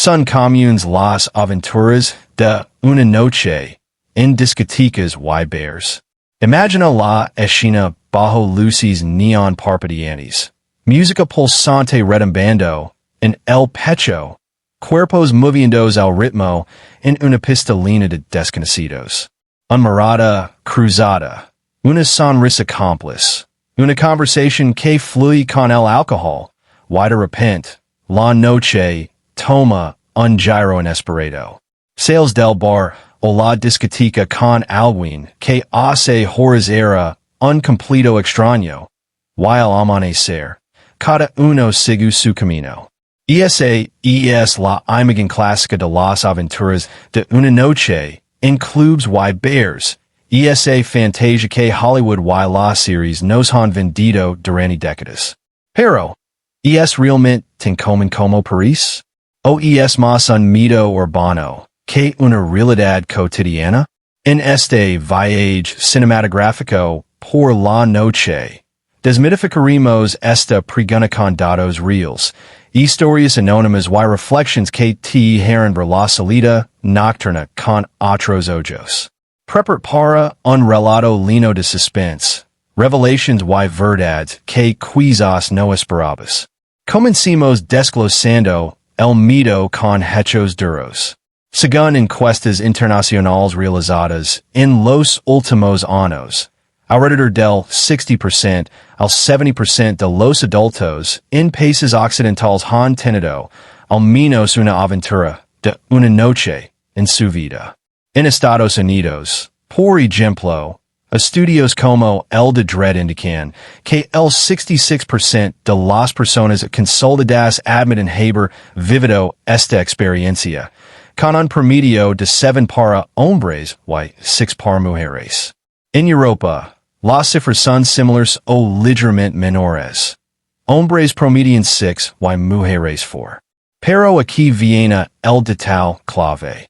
Son Comunes las Aventuras de una Noche en Discotecas y Bears. Imagina la escena bajo luces neon parpadeantes. Música pulsante retumbando en el pecho. Cuerpos moviendos al ritmo en una pista llena de desconocidos. Una mirada cruzada. Una sonrisa cómplice. Una conversación que fluye con el alcohol. Y de repente, la noche toma un giro inesperado. Sales del bar o la discoteca con alguien que hace horas era un completo extraño. Y al amanecer, cada uno sigue su camino. Esa es la imagen clásica de las aventuras de una noche en clubs y bares. Esa fantasia que Hollywood y la series nos han vendido durante décadas. Pero, ¿es realmente tan común como París? ¿O es más un mito urbano que una realidad cotidiana? En este viaje cinematográfico por la noche, desmitificaremos esta pregunta con datos reales, historias anónimas y reflections que te harán ver la salida nocturna con otros ojos. Prepar para un relato lleno de suspense, revelations y verdades que quizás no esperabas. Comencemos desglosando el mito con hechos duros. Según encuestas internacionales realizadas en los últimos años, alrededor del 60% al 70% de los adultos en países occidentales han tenido al menos una aventura de una noche en su vida. En Estados Unidos, por ejemplo, estudios como el de Dread indican que el 66% de las personas consultadas admiten haber vivido esta experiencia, con un promedio de 7 para hombres y 6 para mujeres. En Europa, las cifras son similares o ligeramente menores. Hombres promedian 6 y mujeres 4. Pero aquí viene el detalle clave.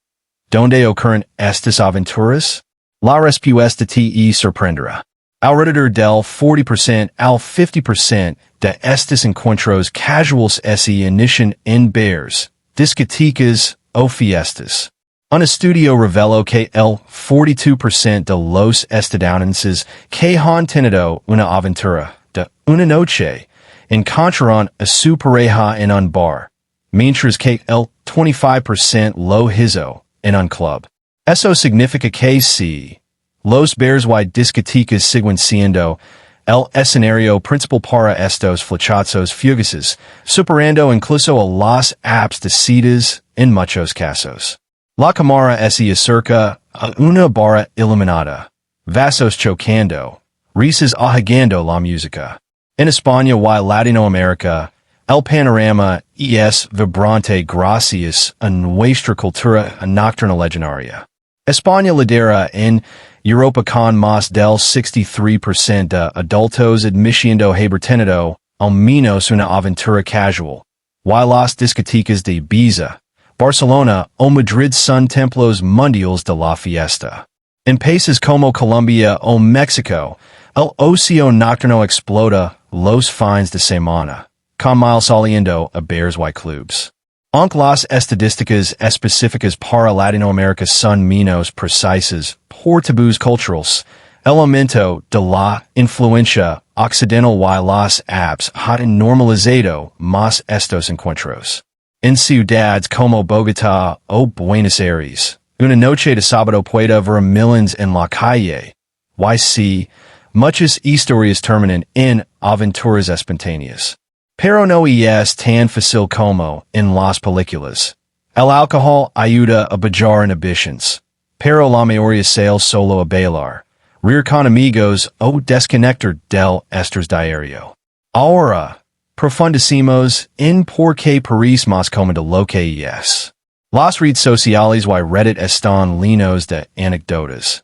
¿Dónde ocurren estas aventuras? La respuesta te sorprenderá. Alrededor del 40% al 50% de estos encuentros casuales se inician en bares, discotecas o fiestas. Un estudio reveló que el 42% de los estadounidenses que han tenido una aventura de una noche encontraron a su pareja en un bar, mientras que el 25% lo hizo en un club. Eso significa que si los bares y discotecas siguen siendo el escenario principal para estos flechazos fugaces, superando incluso a las apps de citas en muchos casos. La cámara se acerca a una barra iluminada, vasos chocando, risas ahogando la música. En España y Latinoamérica, el panorama es vibrante gracias a nuestra cultura nocturna legendaria. España lidera en Europa con más del 63% de adultos admitiendo haber tenido al menos una aventura casual, y las discotecas de Ibiza, Barcelona o Madrid son templos mundiales de la fiesta. En países como Colombia o México, el ocio nocturno explota los fines de semana, con mil saliendo a bares y clubs. Aunque las estadísticas específicas para Latinoamérica son menos precisas por tabús culturales, el aumento de la influencia occidental y las apps han normalizado más estos encuentros. En ciudades como Bogotá o Buenos Aires, una noche de sábado puede ver millions en la calle. Y sí, muchas historias terminan en aventuras espontáneas. Pero no es tan fácil como en las películas. El alcohol ayuda a bajar inhibitions, pero la mayoría sale solo a bailar, reír con amigos o desconectar del estrés diario. Ahora, profundicemos en por qué París más cómodo lo que es. Las redes sociales y Reddit están llenos de anécdotas.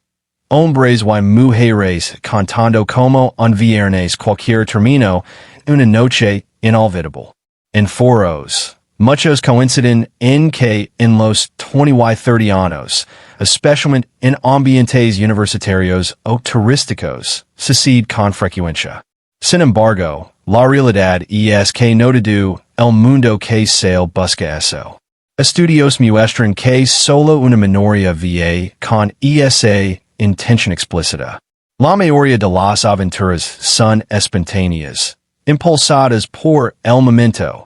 Hombres y mujeres contando como un viernes cualquier terminó una noche inolvidable. En foros, muchos coinciden en que en los 20 y 30 años, especialmente en ambientes universitarios o turísticos, sucede con frecuencia. Sin embargo, la realidad es que no todo el mundo que sale busca eso. Estudios muestran que solo una minoría va con esa intención explícita. La mayoría de las aventuras son espontáneas, impulsadas por el momento.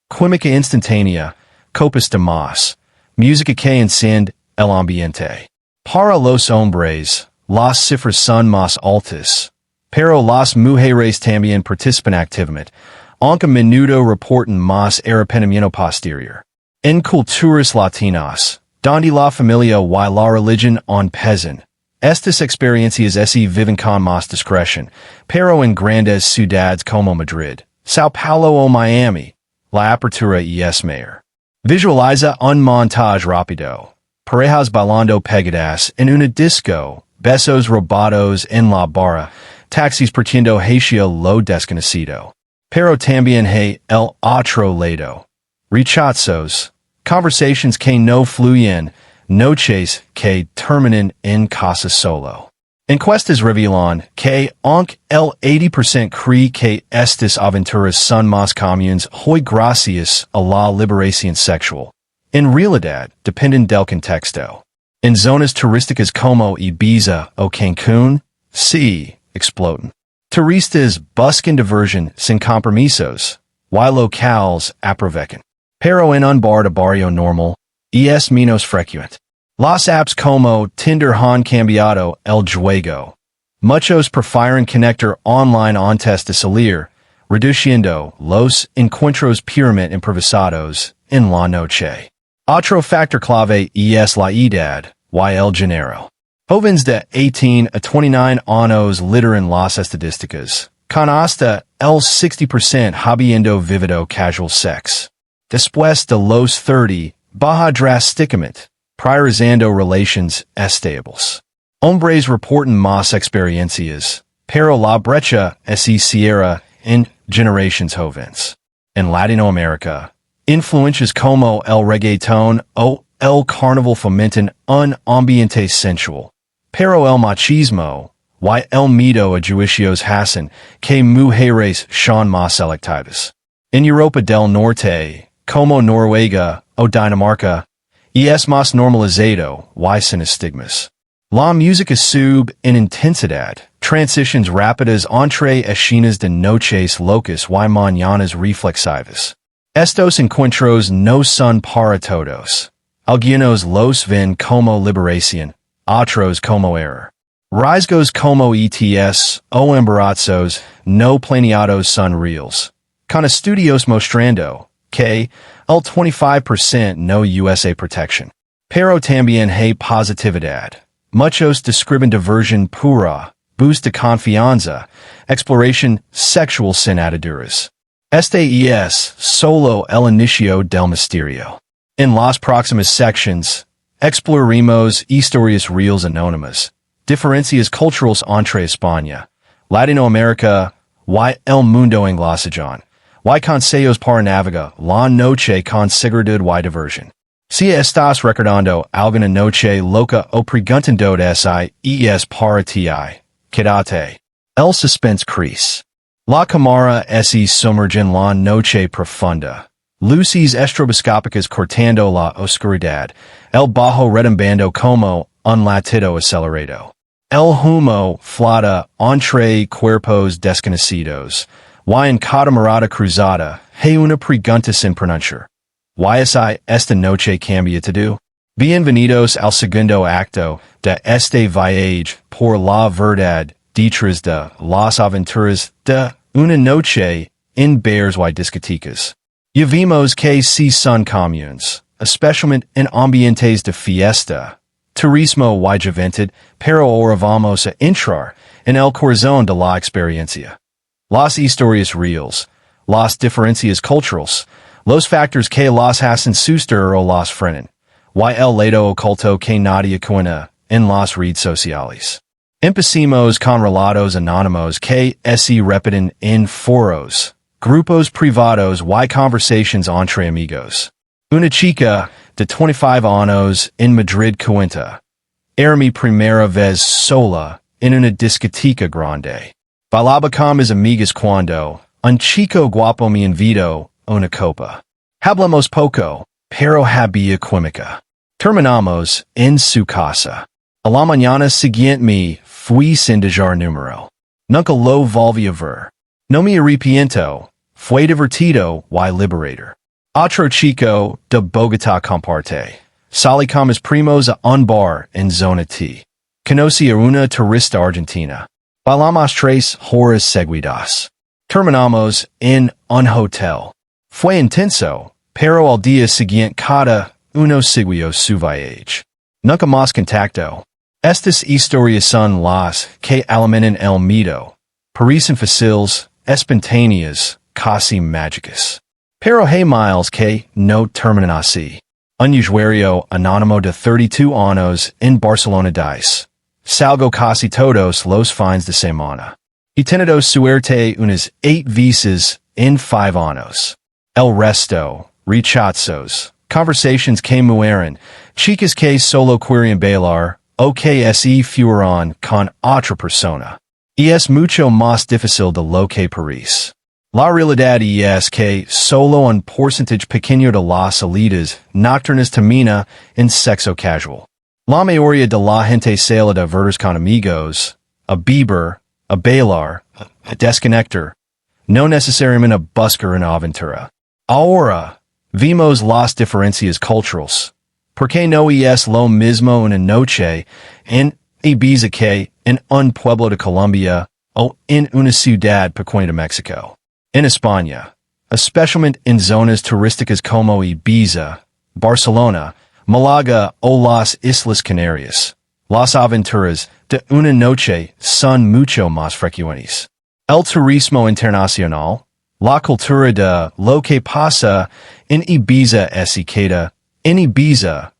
Química instantánea, copas de más, música que enciende el ambiente. Para los hombres, las cifras son más altas, pero las mujeres también participan activamente, aunque a menudo reportan más arrepentimiento posterior. En culturas latinas, donde la familia y la religión pesan, estas experiencias se viven con más discreción, pero en grandes ciudades como Madrid, Sao Paulo o Miami, la apertura es mayor. Visualiza un montaje rápido. Parejas bailando pegadas en una disco, besos robados en la barra, taxis partiendo hacia lo desconocido. Pero también hay el otro lado. Rechazos, conversations que no fluyen, noches que terminan en casa solo. Encuestas revelan que aunque el 80% cree que estas aventuras son más comunes hoy gracias a la liberación sexual, en realidad dependen del contexto. En zonas turísticas como Ibiza o Cancún, sí, explotan. Turistas buscan diversión sin compromisos, y locales aprovechan. Pero en un bar de barrio normal, es menos frecuente. Las apps como Tinder han cambiado el juego. Muchos prefieren conectar online antes de salir, reduciendo los encuentros puramente improvisados en la noche. Otro factor clave es la edad, y el género. Jóvenes de 18 a 29 años lideran las estadísticas, con hasta el 60% habiendo vivido casual sex. Después de los 30, baja drásticamente, priorizando relations estables. Hombres reportan más experiencias, pero la brecha se cierra en generaciones jóvenes. En Latinoamérica, influencias como el reggaetón o el carnaval fomentan un ambiente sensual, pero el machismo y el miedo a juicios hacen que mujeres sean más selectivas. En Europa del Norte, como Noruega o Dinamarca, es más normalizado y sin estigmas. La música sube en intensidad, transitions rápidas entre escenas de noches locas y mañanas reflexivas. Estos encuentros no son para todos. Algunos los ven como liberación, otros como error. Riesgos como ETS o embarazos no planeados son reales, con estudios mostrando que el 25% no usa protección. Pero también hay positividad. Muchos describen diversión pura, boost de confianza, exploración sexual sin ataduras. Este es solo el inicio del misterio. En las próximas sections, exploraremos historias reales anónimas, diferencias culturales entre España, Latinoamérica y el mundo anglosajón, y consejos para navegar la noche con seguridad y diversión. Si estás recordando alguna noche loca o preguntando si es para ti, quédate. El suspense crece. La cámara se sumerge en la noche profunda. Luces estroboscópicas cortando la oscuridad, el bajo retumbando como un latido acelerado. El humo flota entre cuerpos desconocidos, y en cada mirada cruzada hay una pregunta sin pronunciar. Esta noche cambia todo? Bienvenidos al segundo acto de este viaje por la verdad detrás de las aventuras de una noche en bares y discotecas. Ya vimos que sí son comunes, especialmente en ambientes de fiesta, turismo y juventud, pero ahora vamos a entrar en el corazón de la experiencia. Las historias reales, las diferencias culturales, los factores que las hacen suster o las frenan, y el lado oculto que nadie cuenta en las redes sociales. Empecemos con relatos anónimos que se repiten en foros, grupos privados y conversations entre amigos. Una chica de 25 años en Madrid cuenta. Era mi primera vez sola en una discoteca grande. Bailaba con mis amigas cuando un chico guapo me invitó a una copa. Hablamos poco, pero había química. Terminamos en su casa. A la mañana siguiente me fui sin dejar número. Nunca lo volví a ver. No me arrepiento. Fue divertido y liberador. Otro chico de Bogotá comparte. Salí con mis primos a un bar en Zona T. Conocí a una turista argentina. Bailamos 3 horas seguidas. Terminamos en un hotel. Fue intenso, pero al día siguiente cada uno siguió su viaje. Nunca más contacto. Estas historias son las que alimentan el mito. Parecen fáciles, espontáneas, casi mágicas. Pero hay miles que no terminan así. Un usuario anónimo de 32 años en Barcelona dice: Salgo casi todos los fines de semana. Y tenido suerte unas 8 veces en 5 años. El resto, rechazos, conversations que mueren, chicas que solo quieren bailar, o que se fueron con otra persona. Y es mucho más difícil de lo que parece. La realidad es que solo un porcentaje pequeño de las salidas nocturnas termina en sexo casual. La mayoría de la gente sale de verdes con amigos, a beber, a bailar, a desconectar, no necesariamente a buscar una aventura. Ahora, vimos las diferencias culturales. ¿Por qué no es lo mismo una noche en Ibiza que en un pueblo de Colombia o en una ciudad pequeña de México? En España, especialmente en zonas turísticas como Ibiza, Barcelona, Málaga o las Islas Canarias, las aventuras de una noche son mucho más frecuentes. El turismo internacional, la cultura de lo que pasa en Ibiza se queda en Ibiza,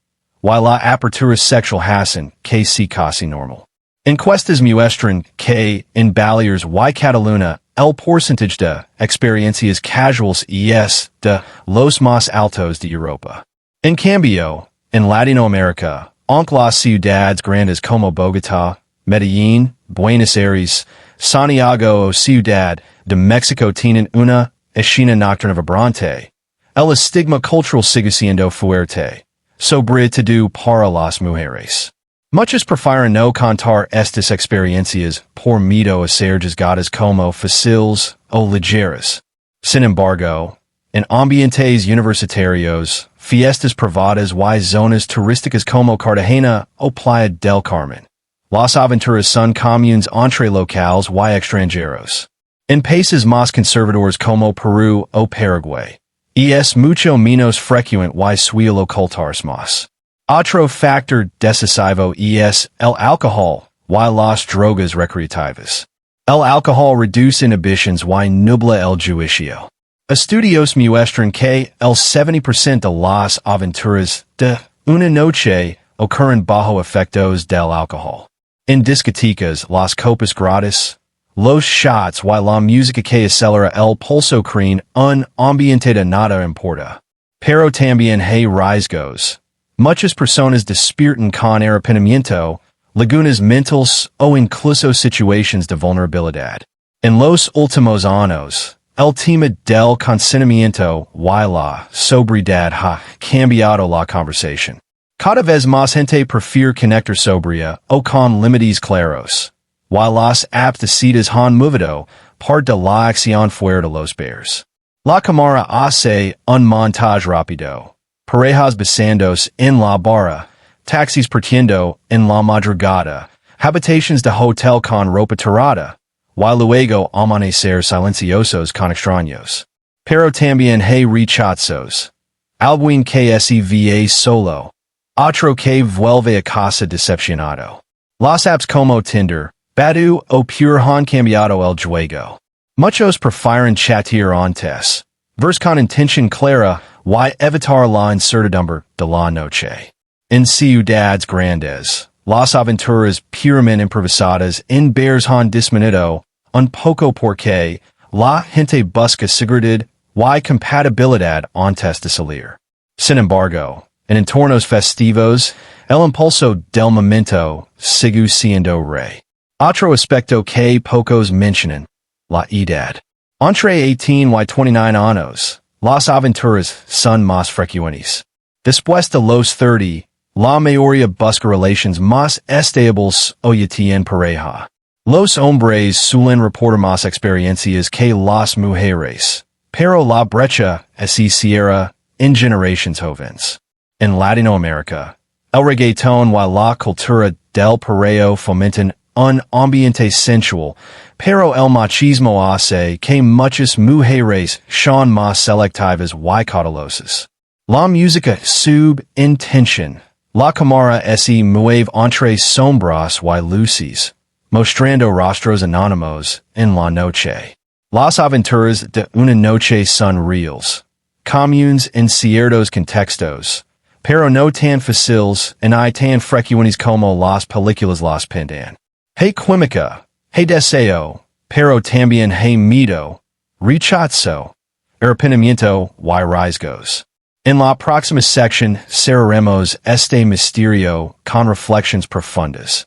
while la apertura sexual hacen que sí casi normal. Encuestas muestran que en Baleares y Cataluña el porcentaje de experiencias casuales es de los más altos de Europa. En cambio, en Latinoamérica, aunque las ciudades grandes como Bogotá, Medellín, Buenos Aires, Santiago o Ciudad de México tienen una escena nocturna vibrante, el estigma cultural sigue siendo fuerte, sobre todo para las mujeres. Muchos prefieren no contar estas experiencias por miedo a ser juzgadas como fáciles o ligeras. Sin embargo, en ambientes universitarios, fiestas privadas y zonas turísticas como Cartagena o Playa del Carmen, las aventuras son comunes entre locales y extranjeros. En países más conservadores como Perú o Paraguay, es mucho menos frecuente y suele ocultarse más. Otro factor decisivo es el alcohol y las drogas recreativas. El alcohol reduce inhibitions y nubla el juicio. Estudios muestran que el 70% de las aventuras de una noche ocurren bajo efectos del alcohol. En discotecas, las copas gratis, los shots y la música que acelera el pulso crean un ambiente de nada importa. Pero también hay riesgos. Muchas personas despiertan con arrepentimiento, lagunas mentales o incluso situaciones de vulnerabilidad. En los últimos años, el tema del consentimiento y la sobriedad ha cambiado la conversación. Cada vez más gente prefiere conectar sobria o con límites claros, y las apps de citas han movido parte de la acción fuera de los bares. La cámara hace un montaje rápido. Parejas besándose en la barra, taxis partiendo en la madrugada, habitaciones de hotel con ropa tirada, y luego amanecer silenciosos con extraños. Pero también hay rechazos. Alguien que se va solo. Otro que vuelve a casa decepcionado. Las apps como Tinder, Badoo o Pure han cambiado el juego. Muchos prefieren chatear antes, verse con intención clara y evitar la incertidumbre de la noche. En ciudades grandes, las aventuras puramente improvisadas en bares han disminuido un poco porque la gente busca seguridad y compatibilidad antes de salir. Sin embargo, en entornos festivos, el impulso del momento sigue siendo rey. Otro aspecto que pocos mencionan, la edad. Entre 18 y 29 años, las aventuras son más frecuentes. Después de los 30, la mayoría busca relations más estables hoy en pareja. Los hombres suelen reportar más experiencias que las mujeres, pero la brecha así cierra en generations jóvenes. En Latinoamérica, el reggaetón y la cultura del perreo fomentan un ambiente sensual, pero el machismo hace que muchas mujeres sean más selectivas y cautelosas. La música subintention. La cámara se mueve entre sombras y luces, mostrando rostros anónimos en la noche. Las aventuras de una noche son reales, comunes en ciertos contextos, pero no tan fáciles y tan frecuentes como las películas las pintan. Hay química, hay deseo, pero también hay miedo, rechazo, arrepentimiento y riesgos. En la próxima sección cerraremos este misterio con reflexiones profundas.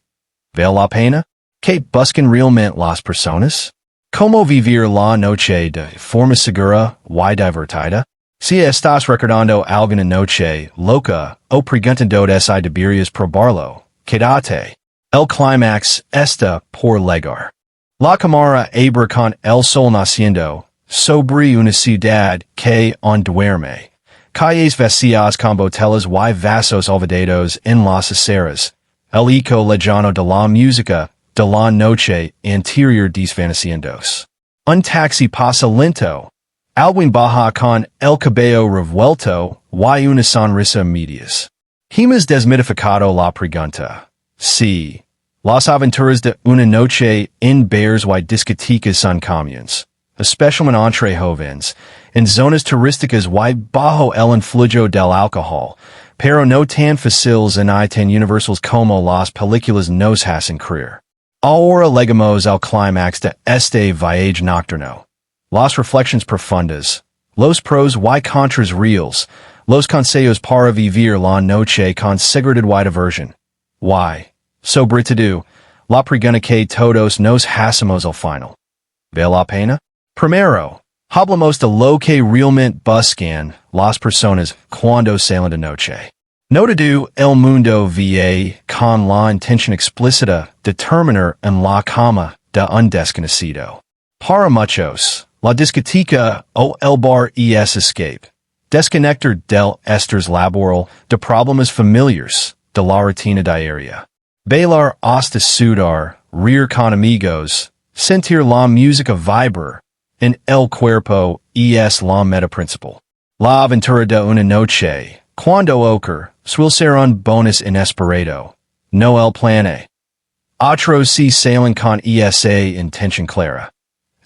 ¿Vale la pena? ¿Qué buscan realmente las personas? ¿Cómo vivir la noche de forma segura y divertida? Si estás recordando alguna noche loca o preguntando si deberías probarlo, quédate. El clímax está por llegar. La cámara abre con el sol naciendo sobre una ciudad que aún duerme. Calles vacías con botellas y vasos olvidados en las aceras. El eco lejano de la música de la noche interior desvaneciéndose. Un taxi pasa lento. Alguien baja con el cabello revuelto y una sonrisa medias. Hemos desmitificado la pregunta. Sí. Las aventuras de una noche en bares y discotecas son comunes, especialmente entre jóvenes, en zonas turísticas y bajo el influjo del alcohol, pero no tan fáciles ni tan universales como las películas nos hacen creer. Ahora llegamos al clímax de este viaje nocturno. Las reflexiones profundas, los pros y contras reales, los consejos para vivir la noche con seguridad y diversión. Why? Sobre todo, la pregunta que todos nos hacemos al final. ¿Vale la pena? Primero, hablamos de lo que realmente buscan las personas cuando salen de noche. No todo el mundo vive con la intención explícita de terminar en la cama de un desconocido. Para muchos, la discoteca o el bar es escape. Desconectar del estrés laboral, de problemas familiares, de la rutina diaria. Bailar hasta sudar, reír con amigos, sentir la música vibrar, en el cuerpo es la meta principal. La aventura de una noche, cuando ocurre, suele ser un bonus inesperado, no el plane. Otros se salen con esa intención clara.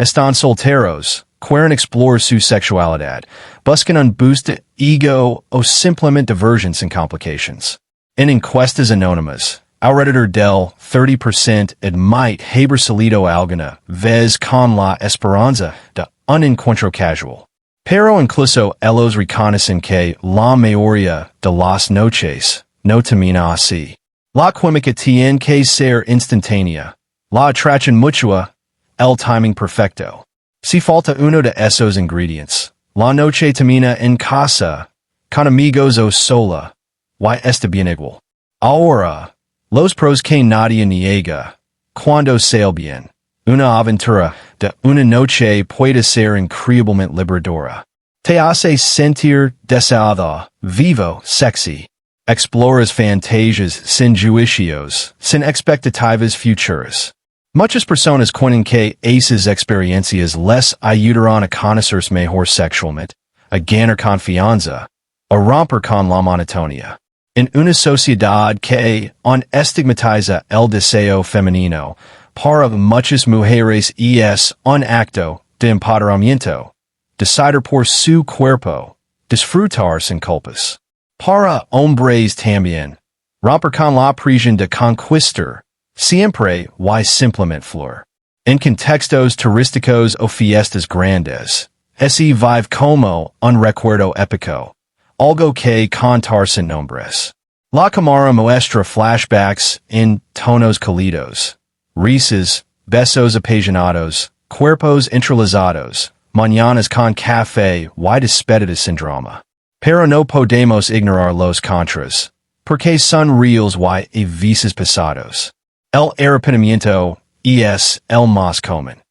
Están solteros, quieren explorar su sexualidad, buscan un boost de ego o simplemente diversión sin complications. En encuestas anónimas, alrededor del 30% admite haber salido alguna vez con la esperanza de un encuentro casual. Pero incluso ellos reconocen que la mayoría de las noches no termina así. La química tiene que ser instantánea, la atracción mutua, el timing perfecto. Si falta uno de esos ingredientes, la noche termina en casa, con amigos o sola, y está bien igual. Ahora, los pros que nadie niega, cuando sale bien, una aventura de una noche puede ser increíblemente liberadora. Te hace sentir deseado, vivo, sexy. Exploras fantasias sin juicios, sin expectativas futuras. Muchas personas cuentan que esas experiencias les ayudarán a conocerse mejor sexualmente, a ganar confianza, a romper con la monotonía. En una sociedad que aún estigmatiza el deseo femenino, para muchas mujeres es un acto de empoderamiento, decidir por su cuerpo, disfrutar sin culpas. Para hombres también, romper con la prisión de conquistar, siempre y simplemente flor. En contextos turísticos o fiestas grandes, se vive como un recuerdo épico. Algo que contar sin nombres. La cámara muestra flashbacks en tonos cálidos, risas, besos apasionados, cuerpos entrelazados, mañanas con café y despedidas sin drama. Pero no podemos ignorar los contras, porque son reales y a veces pasados. El arrepentimiento es el más común.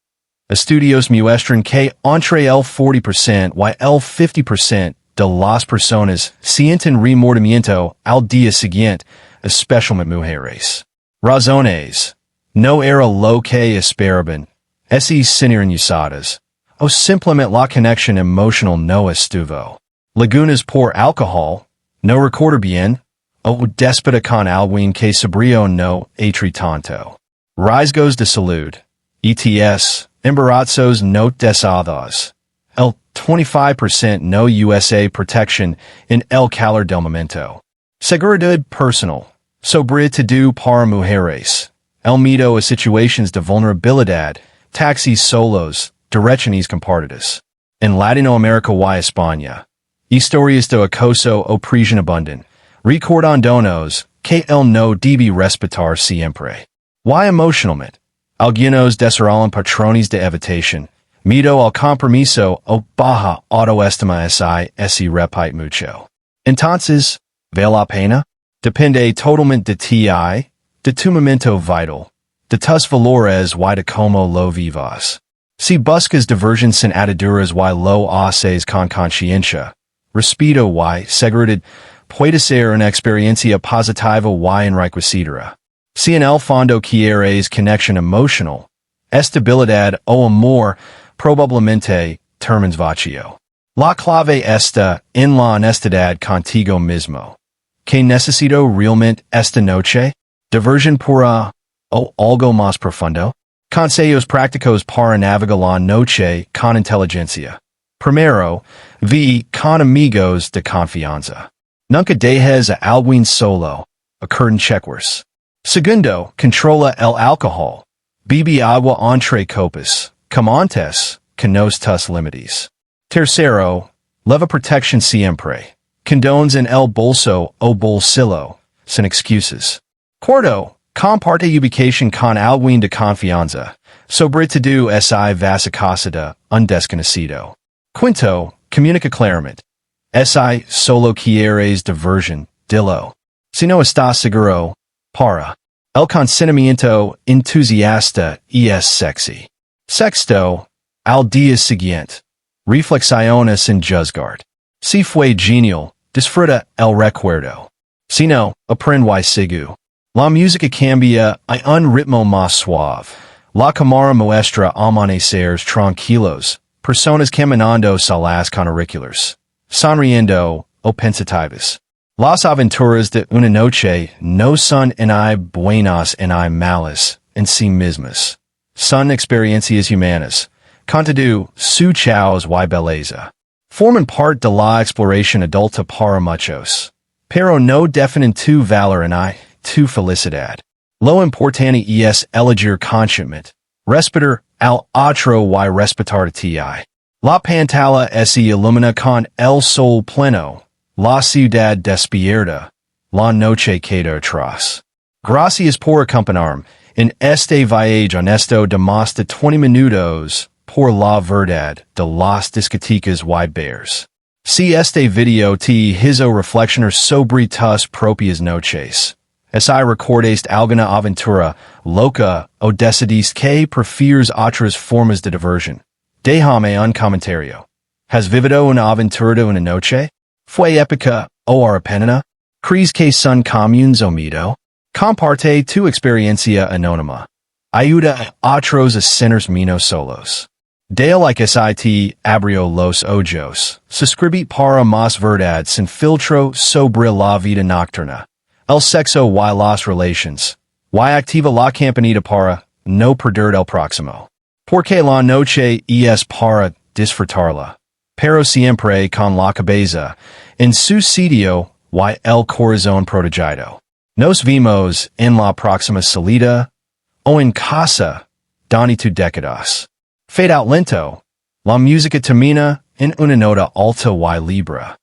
Estudios muestran que entre el 40% y el 50% de las personas sienten remordimiento al día siguiente, especialmente mujeres. Razones. No era lo que esperaban. Esas sin usadas. O simplemente la conexión emocional no estuvo. Lagunas por alcohol. No recordar bien. O despida con alguien que sobrio no atri tanto. Riesgos de salud. ETS. Embarazos no deseados. El 25% no USA protection en el calor del momento. Seguridad personal. Sobre todo para mujeres. El miedo a situaciones de vulnerabilidad. Taxis solos. Direcciones compartidas. En Latinoamérica y España. Historias de acoso o prisión abundan. Recordándonos que el no debe respetar siempre. Y emocionalmente. Algunos desarrollan patrones de evitación. Miedo al compromiso o baja autoestima si repite mucho. Entonces, ¿vale la pena? Depende totalmente de ti, de tu momento vital, de tus valores y de cómo lo vivas. Si buscas diversión sin ataduras y lo haces con conciencia, respeto y seguridad, puede ser una experiencia positiva y enriquecedora. Si en el fondo quieres conexión emocional, estabilidad o amor, probablemente termines vacío. La clave está en la honestidad contigo mismo. ¿Qué necesito realmente esta noche? ¿Diversión pura o algo más profundo? Consejos prácticos para navegar la noche con inteligencia. Primero, vi con amigos de confianza. Nunca dejes a alguien solo. A curtain checkers. Segundo, controla el alcohol. Bebe agua entre copas. Comantes, conos tus límites. Tercero, leva protección siempre. Condones en el bolso o bolsillo, sin excuses. Cuarto, comparte ubicación con alguien de confianza. Sobre todo si vas a casa de un desconocido. Quinto, comunica claramente. Si solo quieres diversión, dilo. Si no estás seguro, para. El consentimiento entusiasta es sexy. Sexto, al día siguiente. Reflexiones sin juzgar. Si fue genial, disfruta el recuerdo. Si no, aprende y sigue. La música cambia a un ritmo más suave. La cámara muestra amaneceres tranquilos, personas caminando solas con auriculares, sonriendo o pensativas. Las aventuras de una noche no son en buenas en malas en sí mismas. Son experiencias humanas, contado su chaos y belleza. Forman parte de la exploración adulta para muchos, pero no definen tu valor en tu felicidad. Lo importante es elegir conscientemente, respetar al otro y respetar a ti. La pantalla se ilumina con el sol pleno. La ciudad despierta. La noche queda atrás. Gracias por acompañarme en este viaje honesto de más de 20 minutos por la verdad de las discotecas y bears. Si este video te hizo reflexionar sobre tus propias noches, si recordes alguna aventura loca o decidiste que prefieres otras formas de diversión, déjame un comentario. ¿Has vivido una aventura de una noche? ¿Fue épica o arrepentida? ¿Crees que son comunes o mito? Comparte tu experiencia anónima. Ayuda a otros a sentirse menos solos. Dale like SIT abrió los ojos. Suscribe para más verdad sin filtro sobre la vida nocturna. El sexo y las relations. Y activa la campanita para no perder el próximo. Porque la noche es para disfrutarla. Pero siempre con la cabeza en su sitio y el corazón protegido. Nos vemos en la próxima salida o en casa donde tu décadas. Fade out lento. La música termina en una nota alta y libre.